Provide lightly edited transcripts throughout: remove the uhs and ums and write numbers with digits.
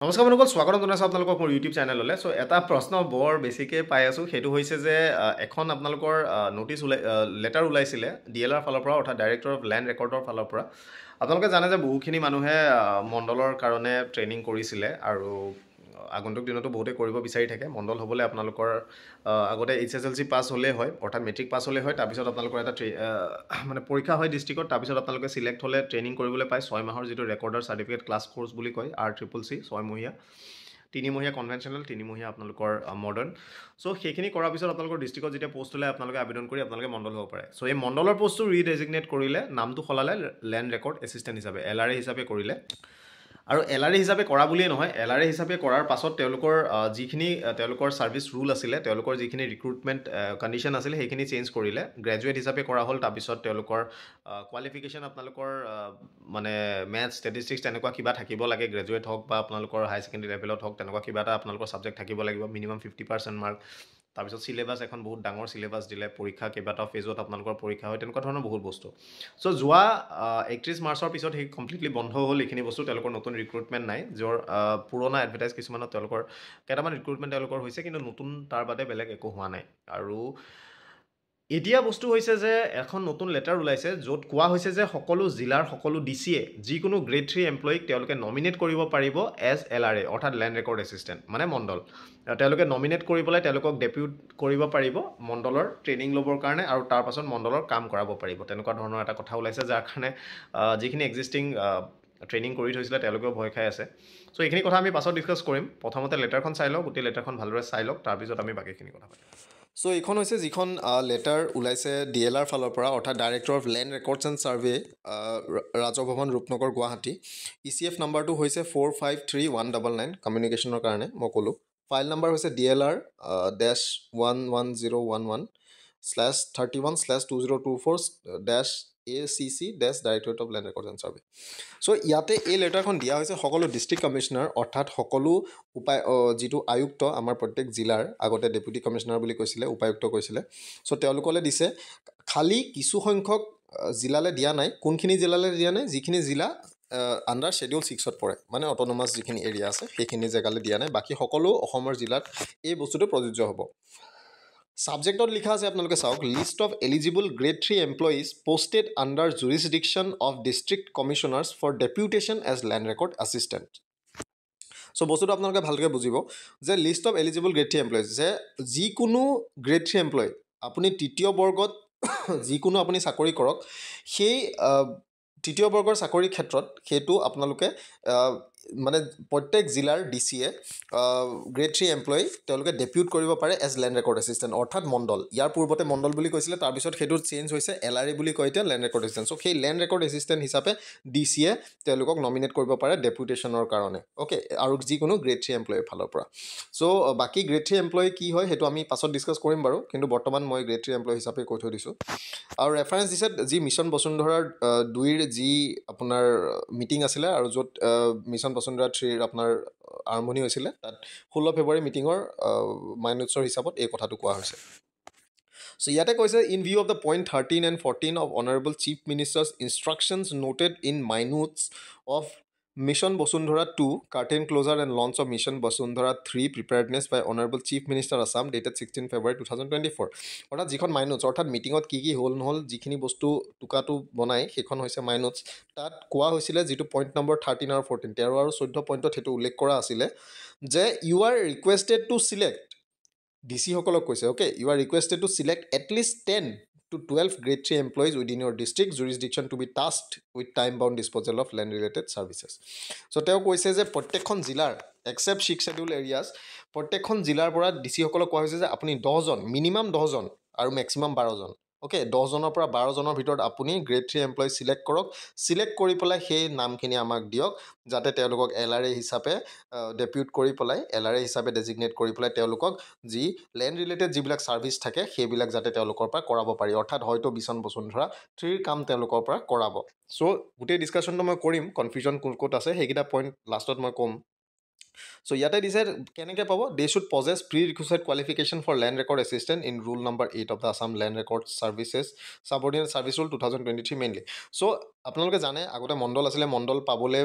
নমস্কাৰ বন্ধুসকল, স্বাগতম জনাইছোঁ আপোনালোকক মোৰ ইউটিউব চেনেললৈ। চ' এটা প্ৰশ্ন বৰ বেছিকৈ পাই আছোঁ, সেইটো হৈছে যে এখন আপোনালোকৰ ন'টিচ লেটাৰ ওলাইছিলে DLR ফালৰ পৰা, অৰ্থাৎ ডাইৰেক্টৰ অফ লেণ্ড ৰেকৰ্ডৰ ফালৰ পৰা। আপোনালোকে জানে যে বহুখিনি মানুহে মণ্ডলৰ কাৰণে ট্ৰেইনিং কৰিছিলে আৰু আগন্তুক দিনতো বহুতে কৰিব বিচাৰি থাকে। মণ্ডল হ'বলৈ আপোনালোকৰ আগতে HSLC পাছ হ'লেই হয়, অৰ্থাৎ মেট্ৰিক পাছ হ'লেই হয়। তাৰপিছত আপোনালোকৰ এটা মানে পৰীক্ষা হয় ডিষ্ট্ৰিক্টত। তাৰপিছত আপোনালোকে চিলেক্ট হ'লে ট্ৰেইনিং কৰিবলৈ পায় 6 মাহৰ যিটো ৰেকৰ্ডাৰ চাৰ্টিফিকেট ক্লাছ কোৰ্চ বুলি কয়, RCCC 6 মহীয়া, 3 মহীয়া কনভেনশ্যনেল, 3 মহীয়া আপোনালোকৰ মডাৰ্ণ। চ' সেইখিনি কৰাৰ পিছত আপোনালোকৰ ডিষ্ট্ৰিক্টত যেতিয়া পষ্ট হ'লে আপোনালোকে আবেদন কৰি আপোনালোকে মণ্ডল হ'ব পাৰে। চ' এই মণ্ডলৰ পষ্টটো ৰিডেজিগনেট কৰিলে, নামটো সলালে লেণ্ড ৰেকৰ্ড এছিষ্টেণ্ট হিচাপে, LRA হিচাপে কৰিলে। আৰু LRA হিচাপে কৰা বুলিয়েই নহয়, LRA হিচাপে কৰাৰ পাছত তেওঁলোকৰ যিখিনি তেওঁলোকৰ ছাৰ্ভিচ ৰুল আছিলে, তেওঁলোকৰ যিখিনি ৰিক্ৰুটমেণ্ট কণ্ডিশ্যন আছিলে, সেইখিনি চেঞ্জ কৰিলে। গ্ৰেজুৱেট হিচাপে কৰা হ'ল। তাৰপিছত তেওঁলোকৰ কোৱালিফিকেশ্যন আপোনালোকৰ মানে মেথছ, ষ্টেটিষ্টিক্স তেনেকুৱা কিবা থাকিব লাগে। গ্ৰেজুৱেট হওক বা আপোনালোকৰ হাই ছেকেণ্ডেৰী লেভেলত হওক, তেনেকুৱা কিবা এটা আপোনালোকৰ ছাবজেক্ট থাকিব লাগিব, মিনিমাম 50% মাৰ্ক। তাৰপিছত চিলেবাছ এখন বহুত ডাঙৰ চিলেবাছ দিলে, পৰীক্ষা কেইবাটাও ফেজত আপোনালোকৰ পৰীক্ষা হয়, তেনেকুৱা ধৰণৰ বহুত বস্তু। চ' যোৱা 31 মাৰ্চৰ পিছত সেই কমপ্লিটলি বন্ধ হ'ল এইখিনি বস্তু। তেওঁলোকৰ নতুন ৰিক্ৰুটমেণ্ট নাই, য'ৰ পুৰণা এডভাৰটাইজ কিছুমানত তেওঁলোকৰ কেইটামান ৰিক্ৰুটমেণ্ট তেওঁলোকৰ হৈছে, কিন্তু নতুন তাৰ বাদে বেলেগ একো হোৱা নাই। আৰু এতিয়া বস্তু হৈছে যে এখন নতুন লেটাৰ ওলাইছে, য'ত কোৱা হৈছে যে সকলো জিলাৰ সকলো DCয়ে যিকোনো গ্ৰেড 3 এমপ্লয়ীক তেওঁলোকে নমিনেট কৰিব পাৰিব এজ LRA, অৰ্থাৎ লেণ্ড ৰেকৰ্ড এছিষ্টেণ্ট, মানে মণ্ডল। তেওঁলোকে নমিনেট কৰি পেলাই তেওঁলোকক ডেপিউট কৰিব পাৰিব মণ্ডলৰ ট্ৰেইনিং ল'বৰ কাৰণে, আৰু তাৰ পাছত মণ্ডলৰ কাম কৰাব পাৰিব। তেনেকুৱা ধৰণৰ এটা কথা ওলাইছে, যাৰ কাৰণে যিখিনি এক্সিষ্টিং ট্ৰেইনিং কৰি থৈছিলে তেওঁলোকেও ভয় খাই আছে। চ' এইখিনি কথা আমি পাছত ডিছকাছ কৰিম। প্ৰথমতে লেটাৰখন চাই লওক, গোটেই লেটাৰখন ভালদৰে চাই লওক, তাৰপিছত আমি বাকীখিনি কথা পাতিম। চ' এইখন হৈছে যিখন লেটাৰ ওলাইছে DLR ফালৰ পৰা, অৰ্থাৎ director of land records and survey, Rajbhavan, Rupnagar, Guwahati. ECF নাম্বাৰটো হৈছে 453199, কমিউনিকেশ্যনৰ কাৰণে মই ক'লোঁ। ফাইল নাম্বাৰ হৈছে DLR-1111/31/2024-ACC-Directorate of Land Records and Survey। চ' ইয়াতে এই লেটাৰখন দিয়া হৈছে সকলো ডিষ্ট্ৰিক্ট কমিশ্যনাৰ, অৰ্থাৎ সকলো যিটো আয়ুক্ত আমাৰ প্ৰত্যেক জিলাৰ, আগতে ডেপুটি কমিশ্যনাৰ বুলি কৈছিলে, উপায়ুক্ত কৈছিলে। চ' তেওঁলোকলৈ দিছে। খালী কিছুসংখ্যক জিলালৈ দিয়া নাই। কোনখিনি জিলালৈ দিয়া নাই? যিখিনি জিলা আণ্ডাৰ শ্বেডিউল 6ত পৰে, মানে অট'নমাছ যিখিনি এৰিয়া আছে সেইখিনি জেগালৈ দিয়া নাই। বাকী সকলো অসমৰ জিলাত এই বস্তুটো প্ৰযোজ্য হ'ব। ছাবজেক্টত লিখা আছে, আপোনালোকে চাওক, list of eligible grade 3 employees posted under jurisdiction of district commissioners for deputation as land record assistant. So' বস্তুটো আপোনালোকে ভালকৈ বুজিব যে list of eligible grade 3 employees, যে যিকোনো গ্ৰেড 3 এমপ্লয়ী, আপুনি তৃতীয় বৰ্গত যিকোনো আপুনি চাকৰি কৰক, সেই তৃতীয় বৰ্গৰ চাকৰিৰ ক্ষেত্ৰত সেইটো আপোনালোকে মানে প্ৰত্যেক জিলাৰ DCয়ে গ্ৰেড 3 এমপ্লয়ী তেওঁলোকে ডেপিউট কৰিব পাৰে এজ লেণ্ড ৰেকৰ্ড এছিষ্টেণ্ট, অৰ্থাৎ মণ্ডল। ইয়াৰ পূৰ্বতে মণ্ডল বুলি কৈছিলে, তাৰপিছত সেইটো চেঞ্জ হৈছে LRA বুলি কয় এতিয়া, লেণ্ড ৰেকৰ্ড এছিষ্টেণ্ট। চ' সেই লেণ্ড ৰেকৰ্ড এছিষ্টেণ্ট হিচাপে DCয়ে তেওঁলোকক নমিনেট কৰিব পাৰে ডেপুটেশ্যনৰ কাৰণে, অ'কে, আৰু যিকোনো গ্ৰেড 3 এমপ্লয়ীৰ ফালৰ পৰা। চ' বাকী গ্ৰেড 3 এমপ্লয়ী কি হয় সেইটো আমি পাছত ডিছকাছ কৰিম বাৰু, কিন্তু বৰ্তমান মই গ্ৰেড 3 এমপ্লয়ী হিচাপে কৈ থৈ দিছোঁ। আৰু ৰেফাৰেঞ্চ দিছে যি মিছন বসুন্ধৰাৰ 2ৰ যি আপোনাৰ মিটিং আছিলে, আৰু য'ত মিছন বসুন্ধৰা 3ৰ আপোনাৰ আৰম্ভণি হৈছিলে, তাত 16 ফেব্ৰুৱাৰী মিটিঙৰ মাইনোটছৰ হিচাপত এই কথাটো কোৱা হৈছে। চ' ইয়াতে কৈছে, in view of the point 13 and 14 of honourable chief minister's instructions noted in minutes of mission Basundhara 2, curtain closure and launch of mission Basundhara 3 preparedness by honourable chief minister Assam, dated 16 February 2024। অৰ্থাৎ যিখন মাইনোটছ, অৰ্থাৎ মিটিঙত কি কি হ'ল নহ'ল, যিখিনি বস্তু টোকাটো বনাই, সেইখন হৈছে মাইনোটছ। তাত কোৱা হৈছিলে যিটো পইণ্ট নম্বৰ 13 আৰু 14, 13 আৰু 14 পইণ্টত সেইটো উল্লেখ কৰা আছিলে যে you are requested to select, DCসকলক কৈছে, okay, you are requested to select at least 10 to 12 grade 3 employees within your district jurisdiction to be tasked with time-bound disposal of land-related services. চ' তেওঁ কৈছে যে প্ৰত্যেকখন জিলাৰ, এক্সেপ্ট 6 schedule areas, প্ৰত্যেকখন জিলাৰ পৰা DCসকলক কোৱা হৈছে যে আপুনি 10জন, মিনিমাম 10জন আৰু মেক্সিমাম 12জন, অ'কে, 10জনৰ পৰা 12জনৰ ভিতৰত আপুনি গ্ৰেড 3 এমপ্লয়ী চিলেক্ট কৰক। চিলেক্ট কৰি পেলাই সেই নামখিনি আমাক দিয়ক, যাতে তেওঁলোকক LRA হিচাপে ডেপিউট কৰি পেলাই, LRA হিচাপে ডেজিগনেট কৰি পেলাই তেওঁলোকক যি লেণ্ড ৰিলেটেড যিবিলাক ছাৰ্ভিচ থাকে সেইবিলাক যাতে তেওঁলোকৰ পৰা কৰাব পাৰি, অৰ্থাৎ হয়তো মিছন বসুন্ধৰা 3ৰ কাম তেওঁলোকৰ পৰা কৰাব। চ' গোটেই ডিছকাশ্যনটো মই কৰিম, কনফিউজন ক'ত ক'ত আছে সেইকেইটা পইণ্ট লাষ্টত মই ক'ম। So ইয়াতে দিছে কেনেকৈ পাব they should possess prerequisite qualification for land record assistant in rule number 8 of the Assam land record services subordinate service rule 2023 mainly so' আপোনালোকে জানে আগতে মণ্ডল আছিলে মণ্ডল পাবলৈ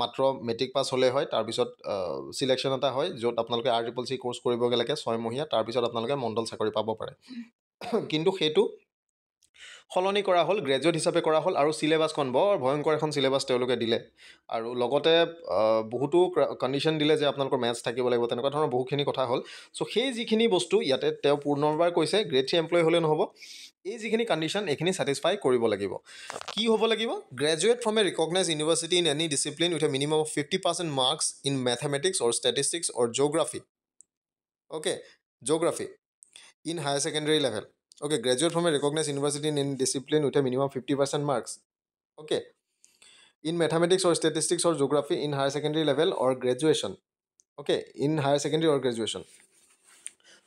মাত্ৰ মেট্ৰিক পাছ হ'লেই হয় তাৰপিছত চিলেকশ্যন এটা হয় য'ত আপোনালোকে RCCC কোৰ্চ কৰিবগৈ লাগে 6 মহীয়া তাৰপিছত আপোনালোকে মণ্ডল চাকৰি পাব পাৰে কিন্তু সেইটো সলনি কৰা হ'ল গ্ৰেজুৱেট হিচাপে কৰা হ'ল আৰু চিলেবাছখন বৰ ভয়ংকৰ এখন চিলেবাছ তেওঁলোকে দিলে আৰু লগতে বহুতো কণ্ডিশ্যন দিলে যে আপোনালোকৰ মেথছ থাকিব লাগিব তেনেকুৱা ধৰণৰ বহুখিনি কথা হ'ল চ' সেই যিখিনি বস্তু ইয়াতে তেওঁ পুনৰবাৰ কৈছে গ্ৰেড 3 এমপ্লয়ী হ'লে নহ'ব এই যিখিনি কণ্ডিশ্যন এইখিনি ছেটিছফাই কৰিব লাগিব কি হ'ব লাগিব graduate from a recognise university in any discipline with a minimum of 50% marks in mathematics or statistics or geography okay geography in higher secondary level. Okay, graduate from a recognized university in any discipline with a minimum 50% marks. Okay, in mathematics or statistics or geography in higher secondary level or graduation. Okay, in higher secondary or graduation.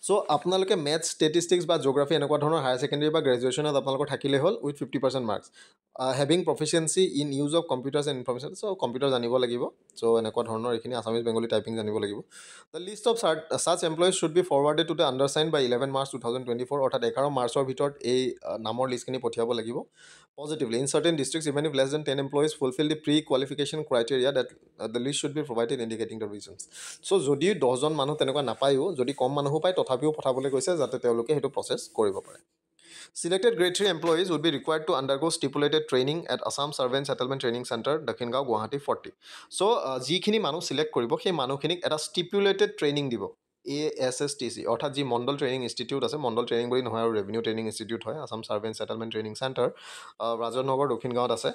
চ' আপোনালোকে maths statistics বা geography এনেকুৱা ধৰণৰ higher secondary বা গ্ৰেজুৱেশ্যনত আপোনালোকৰ থাকিলে হ'ল with 50% marks having proficiency in use of computers and information so' computer জানিব লাগিব চ' এনেকুৱা ধৰণৰ এইখিনি আছামিজ বেংগলী টাইপিং জানিব লাগিব the list of such employees should be forwarded to the undersigned by 11 March 2024 অৰ্থাৎ 11 মাৰ্চৰ ভিতৰত এই নামৰ লিষ্টখিনি পঠিয়াব লাগিব positively in certain districts even if less than 10 employees fulfil the pre qualification criteria that the list should be provided indicating the reasons so' যদি 10জন মানুহ তেনেকুৱা নাপায়ো যদি কম মানুহো পায় তথাপিও পঠাবলৈ কৈছে যাতে তেওঁলোকে সেইটো প্ৰচেছ কৰিব পাৰে Selected grade 3 employees would be required to undergo stipulated training at Assam Survey and Settlement Training Center, Dakhingaon, Guwahati 40. So, যিখিনি মানুহ সিলেক্ট কৰিব সেই মানুহখিনিক এটা ষ্টিপুলেটেড ট্ৰেইনিং দিব ASSTC অৰ্থাৎ যি মণ্ডল ট্ৰেইনিং ইনষ্টিটিউট আছে মণ্ডল ট্ৰেইনিং বুলি নহয় আৰু ৰেভিনিউ ট্ৰেইনিং ইনষ্টিটিউট হয় Assam survey and settlement training centre Rajnagar দক্ষিণগাঁৱত আছে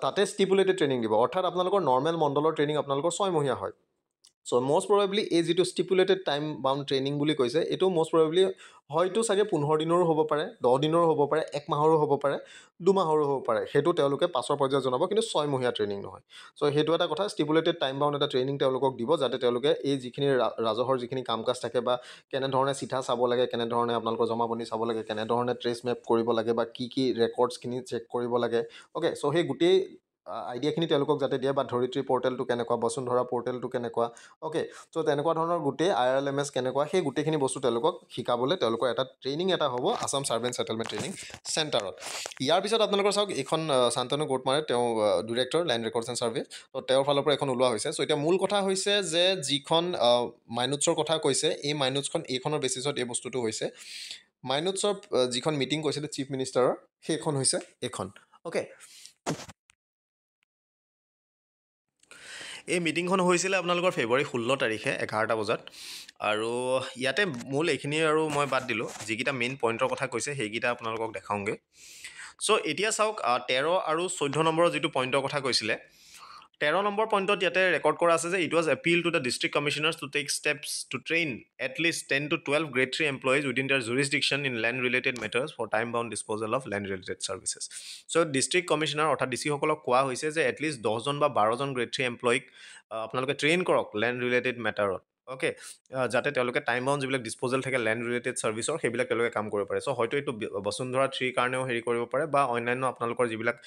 তাতে ষ্টিপুলেটেড ট্ৰেইনিং দিব অৰ্থাৎ আপোনালোকৰ নৰ্মেল মণ্ডলৰ ট্ৰেইনিং আপোনালোকৰ 6 মহীয়া হয় চ' মষ্ট প্ৰবেবলি এই যিটো ষ্টিপুলেটেড টাইম বাউণ্ড ট্ৰেইনিং বুলি কৈছে এইটো মষ্ট প্ৰবেবলি হয়তো চাগে 15 দিনৰো হ'ব পাৰে 10 দিনৰো হ'ব পাৰে 1 মাহৰো হ'ব পাৰে 2 মাহৰো হ'ব পাৰে সেইটো তেওঁলোকে পাছৰ পৰ্যায়ত জনাব কিন্তু 6 মহীয়া ট্ৰেইনিং নহয় চ' সেইটো এটা কথা ষ্টিপুলেটেড টাইম বাউণ্ড এটা ট্ৰেইনিং তেওঁলোকক দিব যাতে তেওঁলোকে এই যিখিনি ৰাজহৰ যিখিনি কাম কাজ থাকে বা কেনেধৰণে চিঠা চাব লাগে কেনেধৰণে আপোনালোকৰ জমাবন্দী চাব লাগে কেনেধৰণে ট্ৰেচ মেপ কৰিব লাগে বা কি ৰেকৰ্ডছখিনি চেক কৰিব লাগে অ'কে চ' সেই গোটেই আইডিয়াখিনি তেওঁলোকক যাতে দিয়ে বা ধৰিত্ৰী পৰ্টেলটো কেনেকুৱা বসুন্ধৰা পৰ্টেলটো কেনেকুৱা অ'কে চ' তেনেকুৱা ধৰণৰ গোটেই IRLMS কেনেকুৱা সেই গোটেইখিনি বস্তু তেওঁলোকক শিকাবলৈ তেওঁলোকৰ এটা ট্ৰেইনিং এটা হ'ব Assam survey and settlement training চেণ্টাৰত ইয়াৰ পিছত আপোনালোকৰ চাওক এইখন শান্তনু গোটমাৰে তেওঁ director land records and survey ত' তেওঁৰ ফালৰ পৰা এখন ওলোৱা হৈছে চ' এতিয়া মূল কথা হৈছে যে যিখন মাইনোটছৰ কথা কৈছে এই মাইনোটছখন এইখনৰ বেচিছত এই বস্তুটো হৈছে মাইনোটছৰ যিখন মিটিং কৈছিলে চিফ মিনিষ্টাৰৰ সেইখন হৈছে এইখন অ'কে এই মিটিংখন হৈছিলে আপোনালোকৰ ফেব্ৰুৱাৰী 16 তাৰিখে 11টা বজাত আৰু ইয়াতে মূল এইখিনি আৰু মই বাদ দিলোঁ যিকেইটা মেইন পইণ্টৰ কথা কৈছে সেইকেইটা আপোনালোকক দেখাওঁগৈ চ' এতিয়া চাওক 13 আৰু 14 নম্বৰৰ যিটো পইণ্টৰ কথা কৈছিলে 13 নম্বৰ পইণ্টত ইয়াতে ৰেকৰ্ড কৰা আছে যে it was appeal to the district commissioners to take steps to train at least 10 to 12 grade 3 employees within their jurisdiction in land related matters for time bound disposal of land related services. So district commissioner অৰ্থাৎ DC সকলক কোৱা হৈছে যে at least 10জন বা 12জন grade 3 এমপ্লয়ীক আপোনালোকে train কৰক land related মেটাৰত okay যাতে তেওঁলোকে টাইম বাউণ্ড যিবিলাক ডিছপ'জেল থাকে লেণ্ড ৰিলেটেড ছাৰ্ভিচৰ সেইবিলাক তেওঁলোকে কাম কৰিব পাৰে চ' হয়তো এইটো বসুন্ধৰা 3 কাৰণেও হেৰি কৰিব পাৰে বা অন্যান্য আপোনালোকৰ যিবিলাক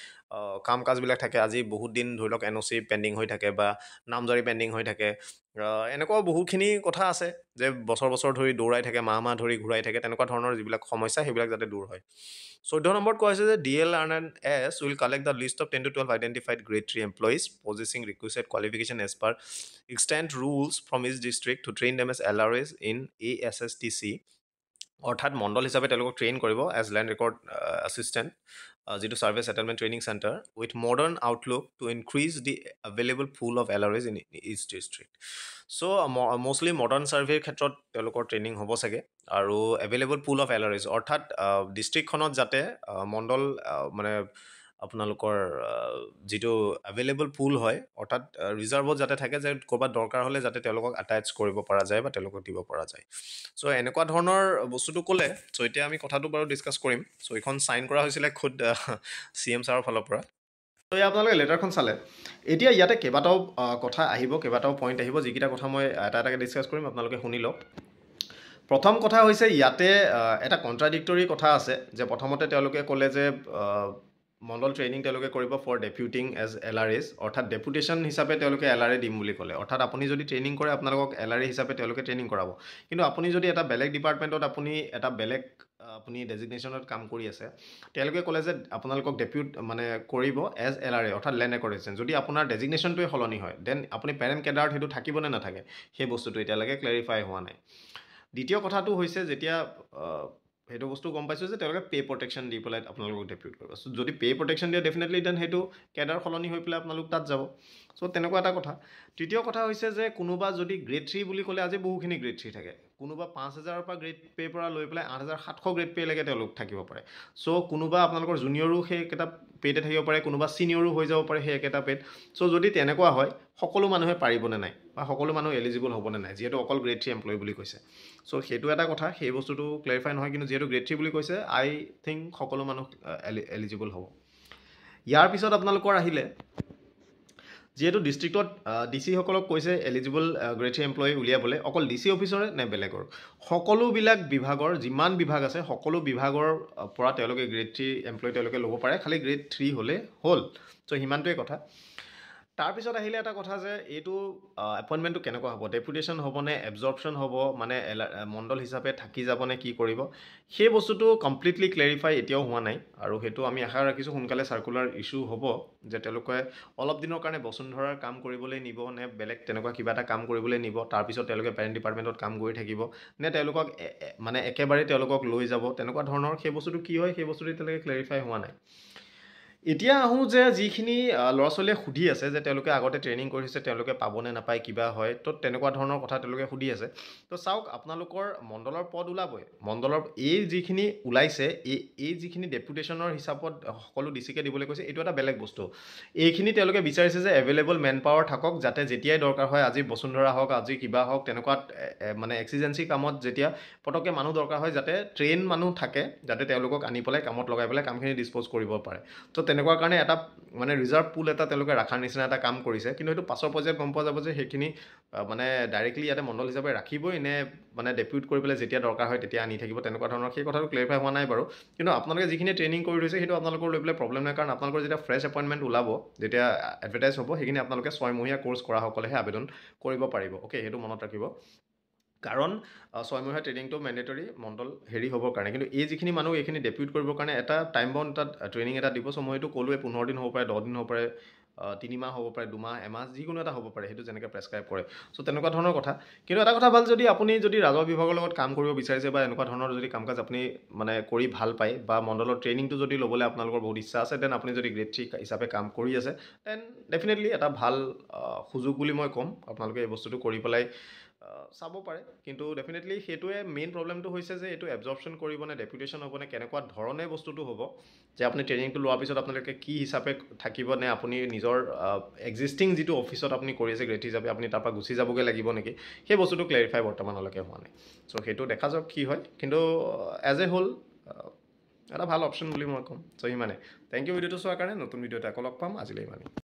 কাম কাজবিলাক থাকে আজি বহুত দিন ধৰি লওক NOC পেণ্ডিং হৈ থাকে বা নামজাৰি পেণ্ডিং হৈ থাকে এনেকুৱা বহুখিনি কথা আছে যে বছৰ বছৰ ধৰি দৌৰাই থাকে মাহ ধৰি ঘূৰাই থাকে তেনেকুৱা ধৰণৰ যিবিলাক সমস্যা সেইবিলাক যাতে দূৰ হয় 14 নম্বৰত কোৱা হৈছে যে DLRNS will collect the list of 10 to 12 identified grade 3 employees possessing requisite qualification as per extant rules from each district to train them as LRAs in ASSTC অৰ্থাৎ মণ্ডল হিচাপে তেওঁলোকক ট্ৰেইন কৰিব এজ লেণ্ড ৰেকৰ্ড এছিষ্টেণ্ট যিটো survey settlement training centre with modern outlook to increase the available pool of LRAs in each district so' mostly modern ছাৰ্ভেৰ ক্ষেত্ৰত তেওঁলোকৰ training হ'ব চাগে আৰু এভেইলেবল পুল অফ LRAs অৰ্থাৎ ডিষ্ট্ৰিক্টখনত যাতে মণ্ডল মানে আপোনালোকৰ যিটো এভেইলেবল পুল হয় অৰ্থাৎ ৰিজাৰ্ভত যাতে থাকে যে ক'ৰবাত দৰকাৰ হ'লে যাতে তেওঁলোকক এটাচ কৰিব পৰা যায় বা তেওঁলোকক দিব পৰা যায় চ' এনেকুৱা ধৰণৰ বস্তুটো ক'লে চ' এতিয়া আমি কথাটো বাৰু ডিছকাছ কৰিম চ' এইখন চাইন কৰা হৈছিলে খুদ CM ছাৰৰ ফালৰ পৰা ত' এয়া আপোনালোকে লেটাৰখন চালে এতিয়া ইয়াতে কেইবাটাও কথা আহিব কেইবাটাও পইণ্ট আহিব যিকেইটা কথা মই এটা এটাকৈ ডিছকাছ কৰিম আপোনালোকে শুনি লওক প্ৰথম কথা হৈছে ইয়াতে এটা কণ্ট্ৰাডিক্টৰী কথা আছে যে প্ৰথমতে তেওঁলোকে ক'লে যে মণ্ডল ট্ৰেইনিং তেওঁলোকে কৰিব ফৰ ডেপুটিং এজ LRAs, অৰ্থাৎ ডেপুটেশ্যন হিচাপে তেওঁলোকে LRA দিম বুলি ক'লে। অৰ্থাৎ আপুনি যদি ট্ৰেইনিং কৰে আপোনালোকক LRA হিচাপে তেওঁলোকে ট্ৰেইনিং কৰাব। কিন্তু আপুনি যদি এটা বেলেগ ডিপাৰ্টমেণ্টত আপুনি এটা বেলেগ আপুনি ডেজিগনেশ্যনত কাম কৰি আছে, তেওঁলোকে ক'লে যে আপোনালোকক মানে কৰিব এজ LRA, অৰ্থাৎ লেণ্ড ৰেকৰ্ড এজেণ্ট। যদি আপোনাৰ ডেজিগনেশ্যনটোৱে সলনি হয় দেন আপুনি পেৰেণ্ট কেডাৰত সেইটো থাকিব নে নাথাকে, সেই বস্তুটো এতিয়ালৈকে ক্লেৰিফাই হোৱা নাই। দ্বিতীয় কথাটো হৈছে যেতিয়া সেইটো বস্তু গম পাইছোঁ যে তেওঁলোকে পে' প্ৰটেকশ্যন দি পেলাই আপোনালোকক ডেপিউট কৰিব। চ' যদি পে' প্ৰটেকশ্যন দিয়ে ডেফিনেটলি দেন সেইটো কেডাৰ সলনি হৈ পেলাই আপোনালোক তাত যাব। চ' তেনেকুৱা এটা কথা। তৃতীয় কথা হৈছে যে কোনোবা যদি গ্ৰেড 3 বুলি ক'লে আজি বহুখিনি গ্ৰেড 3 থাকে। কোনোবা 5,000ৰ পৰা গ্ৰেড পে'ৰ পৰা লৈ পেলাই 8,700 গ্ৰেড পে'লৈকে তেওঁলোক থাকিব পাৰে। চ' কোনোবা আপোনালোকৰ জুনিয়ৰো সেই একেটা পে'তে থাকিব পাৰে, কোনোবা ছিনিয়ৰো হৈ যাব পাৰে সেই একেটা পে'ত। চ' যদি তেনেকুৱা হয় সকলো মানুহে পাৰিবনে নাই বা সকলো মানুহ এলিজিবল হ'বনে নাই, যিহেতু অকল গ্ৰেড 3 এমপ্লয়ী বুলি কৈছে। চ' সেইটো এটা কথা, সেই বস্তুটো ক্লেৰিফাই নহয়। কিন্তু যিহেতু গ্ৰেড 3 বুলি কৈছে আই থিংক সকলো মানুহ এলিজিবল হ'ব। ইয়াৰ পিছত আপোনালোকৰ আহিলে যিহেতু ডিষ্ট্ৰিক্টত DC সকলক কৈছে এলিজিবল গ্ৰেড 3 এমপ্লয়ী উলিয়াবলৈ, অকল DC অফিচৰে নে বেলেগৰ, সকলোবিলাক বিভাগৰ যিমান বিভাগ আছে সকলো বিভাগৰ পৰা তেওঁলোকে গ্ৰেড 3 এমপ্লয়ী তেওঁলোকে ল'ব পাৰে, খালি গ্ৰেড 3 হ'লে হ'ল। চ' সিমানটোৱে কথা। তাৰপিছত আহিলে এটা কথা যে এইটো এপইণ্টমেণ্টটো কেনেকুৱা হ'ব, ডেপুটেশ্যন হ'বনে এবজৰ্পশ্যন হ'ব, মানে মণ্ডল হিচাপে থাকি যাবনে কি কৰিব, সেই বস্তুটো কমপ্লিটলি ক্লেৰিফাই এতিয়াও হোৱা নাই। আৰু সেইটো আমি আশা ৰাখিছোঁ সোনকালে চাৰ্কুলাৰ ইছ্যু হ'ব যে তেওঁলোকে অলপ দিনৰ কাৰণে বসুন্ধৰাৰ কাম কৰিবলৈ নিব নে বেলেগ তেনেকুৱা কিবা এটা কাম কৰিবলৈ নিব, তাৰপিছত তেওঁলোকে পেৰেণ্ট ডিপাৰ্টমেণ্টত কাম কৰি থাকিব নে তেওঁলোকক মানে একেবাৰে তেওঁলোকক লৈ যাব, তেনেকুৱা ধৰণৰ সেই বস্তুটো কি হয় সেই বস্তুটো এতিয়ালৈকে ক্লেৰিফাই হোৱা নাই। এতিয়া আহোঁ যে যিখিনি ল'ৰা ছোৱালীয়ে সুধি আছে যে তেওঁলোকে আগতে ট্ৰেইনিং কৰিছে তেওঁলোকে পাবনে নাপায় কিবা হয়, তো তেনেকুৱা ধৰণৰ কথা তেওঁলোকে সুধি আছে। তো চাওক আপোনালোকৰ মণ্ডলৰ পদ ওলাবই, মণ্ডলৰ এই যিখিনি ওলাইছে এই যিখিনি ডেপুটেশ্যনৰ হিচাপত সকলো ডিচিকে দিবলৈ কৈছে এইটো এটা বেলেগ বস্তু। এইখিনি তেওঁলোকে বিচাৰিছে যে এভেইলেবল মেন পাৱাৰ থাকক, যাতে যেতিয়াই দৰকাৰ হয়, আজি বসুন্ধৰা হওক আজি কিবা হওক তেনেকুৱাত মানে এক্সিজেঞ্চি কামত যেতিয়া পটককৈ মানুহ দৰকাৰ হয় যাতে ট্ৰেইন মানুহ থাকে, যাতে তেওঁলোকক আনি পেলাই কামত লগাই পেলাই কামখিনি ডিছপ'জ কৰিব পাৰে। তো তেনেকুৱা কাৰণে এটা মানে ৰিজাৰ্ভ পুল এটা তেওঁলোকে ৰখাৰ নিচিনা এটা কাম কৰিছে। কিন্তু সেইটো পাছৰ পৰ্যায়ত গম পোৱা যাব যে সেইখিনি মানে ডাইৰেক্টলি ইয়াতে মণ্ডল হিচাপে ৰাখিবই নে মানে ডেপিউট কৰি পেলাই যেতিয়া দৰকাৰ হয় তেতিয়া আনি থাকিব, তেনেকুৱা ধৰণৰ সেই কথাটো ক্লেৰিফাই হোৱা নাই বাৰু। কিন্তু আপোনালোকে যিখিনি ট্ৰেইনিং কৰি থৈছে সেইটো আপোনালোকৰ লৈ পেলাই প্ৰব্লেম নাই, কাৰণ আপোনালোকৰ যেতিয়া ফ্ৰেছ এপইণ্টমেণ্ট ওলাব, যেতিয়া এডভাৰটাইজ হ'ব, সেইখিনি আপোনালোকে 6 মহীয়া কোৰ্চ কৰাসকলেহে আবেদন কৰিব পাৰিব। অ'কে, সেইটো মনত ৰাখিব, কাৰণ 6 মহীয়া ট্ৰেইনিংটো মেণ্ডেটৰী মণ্ডল হেৰি হ'বৰ কাৰণে। কিন্তু এই যিখিনি মানুহ এইখিনি ডেপিউট কৰিবৰ কাৰণে এটা টাইম বাউণ্ড এটা ট্ৰেইনিং এটা দিব। চ' মই এইটো ক'লোৱে 15 দিন হ'ব পাৰে, 10 দিন হ'ব পাৰে, 3 মাহ হ'ব পাৰে, 2 মাহ, এমাহ, যিকোনো এটা হ'ব পাৰে, সেইটো যেনেকৈ প্ৰেছক্ৰাইব কৰে। চ' তেনেকুৱা ধৰণৰ কথা। কিন্তু এটা কথা ভাল, আপুনি যদি ৰাজহ বিভাগৰ লগত কাম কৰিব বিচাৰিছে বা এনেকুৱা ধৰণৰ যদি কাম কাজ আপুনি মানে কৰি ভাল পায় বা মণ্ডলৰ ট্ৰেইনিংটো যদি ল'বলৈ আপোনালোকৰ বহুত ইচ্ছা আছে, দেন আপুনি যদি গ্ৰেড 3 হিচাপে কাম কৰি আছে, দেন ডেফিনেটলি এটা ভাল সুযোগ বুলি মই ক'ম। আপোনালোকে এই বস্তুটো কৰি পেলাই চাব পাৰে। কিন্তু ডেফিনেটলি সেইটোৱে মেইন প্ৰব্লেমটো হৈছে যে এইটো এবজৰ্পশ্যন কৰিব নে ডেপুটেশ্যন হ'ব নে কেনেকুৱা ধৰণে বস্তুটো হ'ব, যে আপুনি ট্ৰেইনিংটো লোৱাৰ পিছত আপোনালোকে কি হিচাপে থাকিব, নে আপুনি নিজৰ এক্সিষ্টিং যিটো অফিচত আপুনি কৰি আছে গ্ৰেড 3 হিচাপে আপুনি তাৰপৰা গুচি যাবগৈ লাগিব নেকি, সেই বস্তুটো ক্লেৰিফাই বৰ্তমানলৈকে হোৱা নাই। চ' সেইটো দেখা যাওক কি হয়। কিন্তু এজ এ হোল এটা ভাল অপশ্যন বুলি মই ক'ম। চ' সিমানে। থেংক ইউ ভিডিঅ'টো চোৱাৰ কাৰণে। নতুন ভিডিঅ'তে আকৌ লগ পাম। আজিলৈ ইমানেই।